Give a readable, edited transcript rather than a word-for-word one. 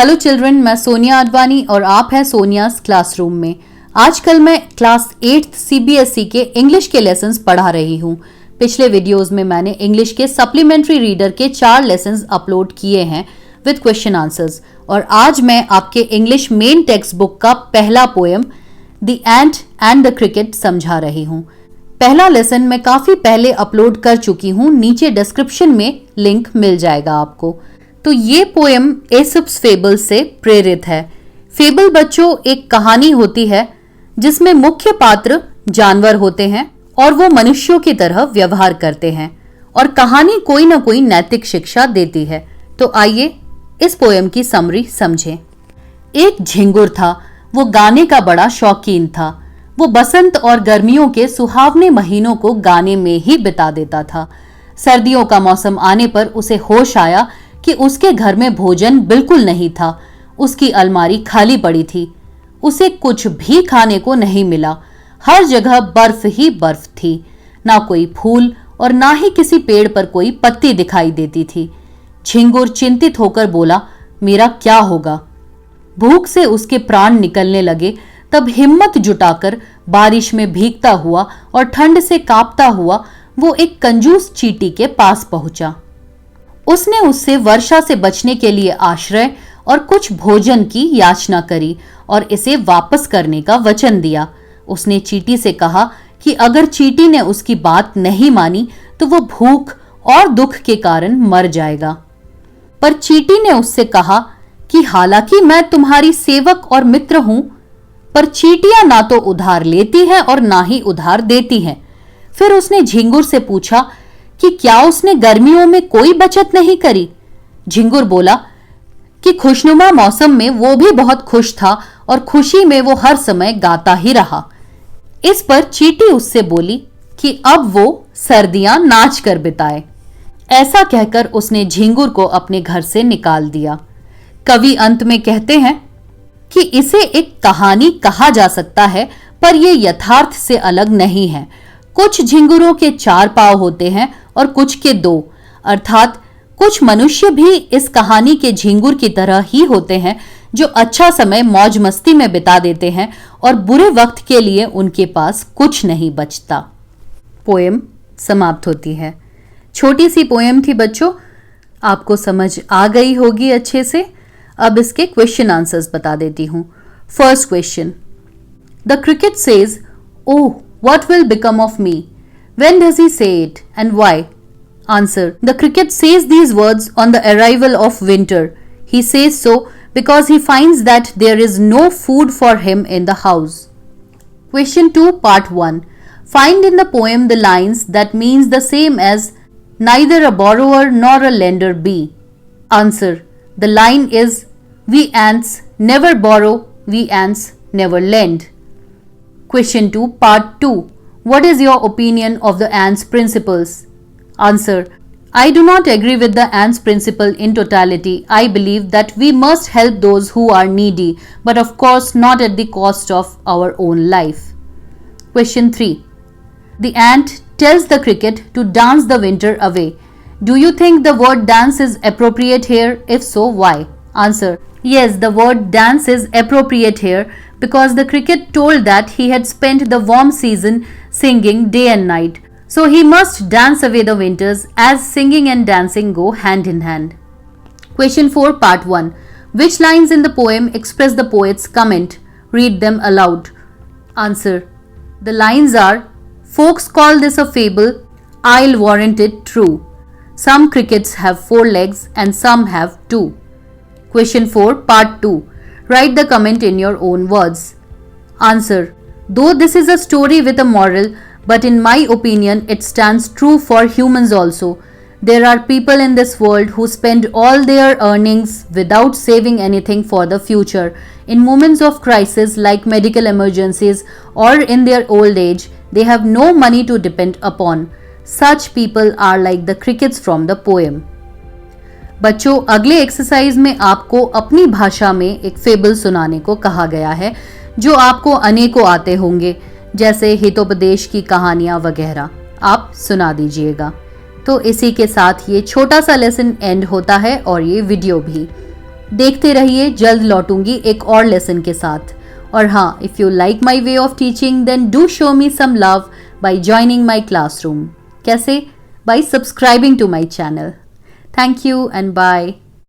Hello children, मैं सोनिया आडवाणी और आप हैं सोनिया's क्लासरूम में। आजकल मैं क्लास 8th CBSE के इंग्लिश के लेसन्स पढ़ा रही हूँ। पिछले वीडियोस में मैंने इंग्लिश के सप्लीमेंट्री रीडर के 4 लेसन्स अपलोड किए हैं विद क्वेश्चन आंसर्स, और आज मैं आपके इंग्लिश मेन टेक्स्ट बुक का पहला poem the ant and the cricket समझा रही हूँ। पहला लेसन मैं काफी पहले अपलोड कर चुकी हूँ, नीचे डिस्क्रिप्शन में लिंक मिल जाएगा आपको। तो ये पोएम एसप्स फेबल से प्रेरित है। फेबल बच्चों एक कहानी होती है जिसमें मुख्य पात्र जानवर होते हैं और वो मनुष्यों की तरह व्यवहार करते हैं, और कहानी कोई ना कोई नैतिक शिक्षा देती है। तो आइए इस पोएम की समरी समझें। एक झिंगुर था, वो गाने का बड़ा शौकीन था। वो बसंत और गर्मियों के सुहावने महीनों को गाने में ही बिता देता था। सर्दियों का मौसम आने पर उसे होश आया कि उसके घर में भोजन बिल्कुल नहीं था। उसकी अलमारी खाली पड़ी थी। उसे कुछ भी खाने को नहीं मिला। हर जगह बर्फ ही बर्फ थी, ना कोई फूल और ना ही किसी पेड़ पर कोई पत्ती दिखाई देती थी। झिंगुर चिंतित होकर बोला, मेरा क्या होगा? भूख से उसके प्राण निकलने लगे। तब हिम्मत जुटाकर बारिश में भीगता हुआ और ठंड से कांपता हुआ वो एक कंजूस चींटी के पास पहुंचा। उसने उससे वर्षा से बचने के लिए आश्रय और कुछ भोजन की याचना करी और इसे वापस करने का वचन दिया। उसने चींटी से कहा कि अगर चींटी ने उसकी बात नहीं मानी तो वो भूख और दुख के कारण मर जाएगा। पर चींटी ने उससे कहा कि हालांकि मैं तुम्हारी सेवक और मित्र हूं, पर चींटियां ना तो उधार लेती हैं और ना ही उधार देती हैं। फिर उसने झिंगुर से पूछा कि क्या उसने गर्मियों में कोई बचत नहीं करी? झिंगुर बोला कि खुशनुमा मौसम में वो भी बहुत खुश था और खुशी में वो हर समय गाता ही रहा। इस पर चींटी उससे बोली कि अब वो सर्दियां नाच कर बिताए। ऐसा कहकर उसने झिंगुर को अपने घर से निकाल दिया। कवि अंत में कहते हैं कि इसे एक कहानी कहा जा सकता है, पर यह यथार्थ से अलग नहीं है। कुछ झिंगुरों के 4 पांव होते हैं और कुछ के 2, अर्थात कुछ मनुष्य भी इस कहानी के झिंगुर की तरह ही होते हैं, जो अच्छा समय मौज मस्ती में बिता देते हैं और बुरे वक्त के लिए उनके पास कुछ नहीं बचता। पोएम समाप्त होती है। छोटी सी पोएम थी बच्चों, आपको समझ आ गई होगी अच्छे से। अब इसके क्वेश्चन आंसर्स बता देती हूं। First question, the cricket says, oh what will become of me? When does he say it and why? Answer, the cricket says these words on the arrival of winter. He says so because he finds that there is no food for him in the house. Question 2, part 1. Find in the poem the lines that means the same as neither a borrower nor a lender be. Answer, the line is, we ants never borrow, we ants never lend. Question 2, part 2. What is your opinion of the ants principles? Answer, I do not agree with the ants principle in totality. I believe that we must help those who are needy, but of course not at the cost of our own life. Question 3. The ant tells the cricket to dance the winter away. Do you think the word dance is appropriate here? If so, why? Answer, yes, the word dance is appropriate here because the cricket told that he had spent the warm season singing day and night. So he must dance away the winters, as singing and dancing go hand in hand. Question 4, part 1. Which lines in the poem express the poet's comment? Read them aloud. Answer, the lines are, folks call this a fable, I'll warrant it true. Some crickets have 4 legs and some have 2. Question 4, part 2. Write the comment in your own words. Answer, though this is a story with a moral, but in my opinion it stands true for humans also. There are people in this world who spend all their earnings without saving anything for the future. In moments of crisis like medical emergencies or in their old age, they have no money to depend upon. Such people are like the crickets from the poem. बच्चों, अगले exercise में आपको अपनी भाषा में एक fable सुनाने को कहा गया है, जो आपको अनेकों आते होंगे, जैसे हितोपदेश की कहानियां वगैरह। आप सुना दीजिएगा। तो इसी के साथ ये छोटा सा लेसन एंड होता है और ये वीडियो भी। देखते रहिए, जल्द लौटूंगी एक और लेसन के साथ। और हाँ, if you like my way of teaching then do show me some love by joining my classroom. कैसे? By subscribing to my channel. Thank you and bye.